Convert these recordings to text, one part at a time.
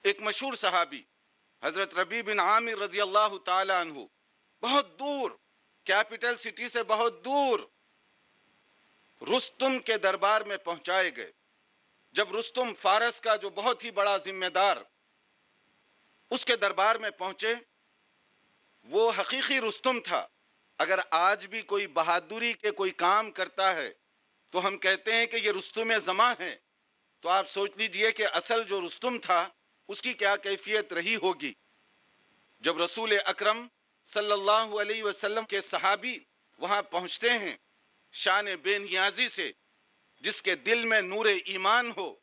ایک مشہور صحابی حضرت ربیع بن عامر رضی اللہ تعالی عنہ بہت دور، کیپٹل سٹی سے بہت دور رستم کے دربار میں پہنچائے گئے۔ جب رستم فارس کا جو بہت ہی بڑا ذمہ دار اس کے دربار میں پہنچے، وہ حقیقی رستم تھا۔ اگر آج بھی کوئی بہادری کے کوئی کام کرتا ہے تو ہم کہتے ہیں کہ یہ رستم زماں ہے، تو آپ سوچ لیجئے کہ اصل جو رستم تھا اس کی کیا کیفیت رہی ہوگی۔ جب رسول اکرم صلی اللہ علیہ وسلم کے صحابی وہاں پہنچتے ہیں شان بے نیازی سے، جس کے دل میں نور ایمان ہو،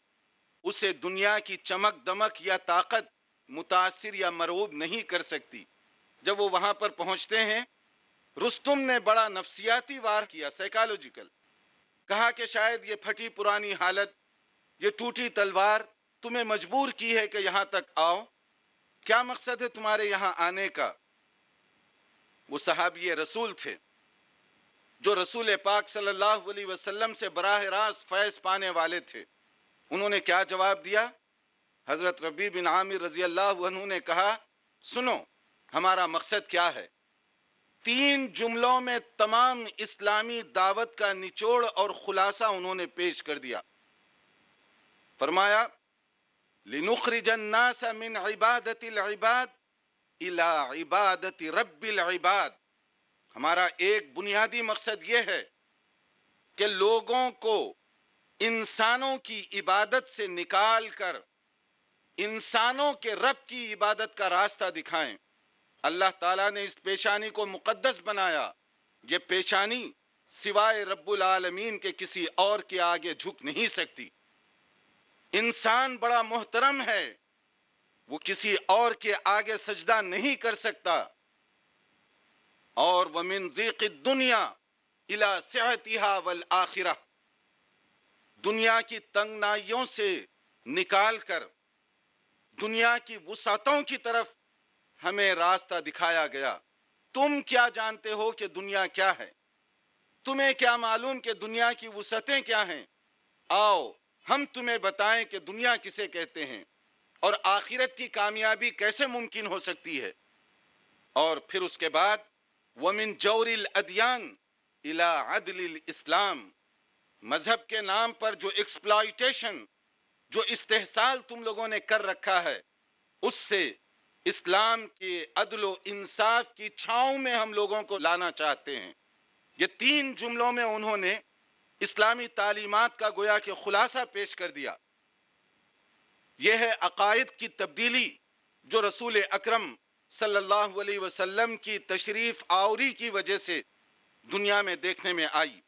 اسے دنیا کی چمک دمک یا طاقت متاثر یا مرعوب نہیں کر سکتی۔ جب وہ وہاں پر پہنچتے ہیں، رستم نے بڑا نفسیاتی وار کیا، سائیکالوجیکل، کہا کہ شاید یہ پھٹی پرانی حالت، یہ ٹوٹی تلوار تمہیں مجبور کی ہے کہ یہاں تک آؤ، کیا مقصد ہے تمہارے یہاں آنے کا؟ وہ صحابی رسول تھے جو رسول پاک صلی اللہ علیہ وسلم سے براہ راست فیض پانے والے تھے۔ انہوں نے کیا جواب دیا؟ حضرت ربیع بن عامر رضی اللہ عنہ نے کہا، سنو ہمارا مقصد کیا ہے۔ 3 جملوں میں تمام اسلامی دعوت کا نچوڑ اور خلاصہ انہوں نے پیش کر دیا۔ فرمایا، لِنُخْرِجَ النَّاسَ مِنْ عِبَادَةِ الْعِبَادِ إِلَىٰ عِبَادَةِ رَبِّ الْعِبَادِ۔ ہمارا ایک بنیادی مقصد یہ ہے کہ لوگوں کو انسانوں کی عبادت سے نکال کر انسانوں کے رب کی عبادت کا راستہ دکھائیں۔ اللہ تعالیٰ نے اس پیشانی کو مقدس بنایا۔ یہ پیشانی سوائے رب العالمین کے کسی اور کے آگے جھک نہیں سکتی۔ انسان بڑا محترم ہے، وہ کسی اور کے آگے سجدہ نہیں کر سکتا۔ اور وَمِن ضِيقِ الدُّنْيَا إِلَىٰ سِعَتِهَا وَالْآخِرَةِ، دنیا کی تنگنائیوں سے نکال کر دنیا کی وسعتوں کی طرف ہمیں راستہ دکھایا گیا۔ تم کیا جانتے ہو کہ دنیا کیا ہے؟ تمہیں کیا معلوم کہ دنیا کی وسعتیں کیا ہیں؟ آؤ ہم تمہیں بتائیں کہ دنیا کسے کہتے ہیں اور آخرت کی کامیابی کیسے ممکن ہو سکتی ہے۔ اور پھر اس کے بعد وَمِن جَوْرِ الْأَدْيَانِ إِلَىٰ عَدْلِ الْإِسْلَامِ، مذہب کے نام پر جو ایکسپلائٹیشن، جو استحصال تم لوگوں نے کر رکھا ہے، اس سے اسلام کے عدل و انصاف کی چھاؤں میں ہم لوگوں کو لانا چاہتے ہیں۔ یہ 3 جملوں میں انہوں نے اسلامی تعلیمات کا گویا کہ خلاصہ پیش کر دیا۔ یہ ہے عقائد کی تبدیلی جو رسول اکرم صلی اللہ علیہ وسلم کی تشریف آوری کی وجہ سے دنیا میں دیکھنے میں آئی۔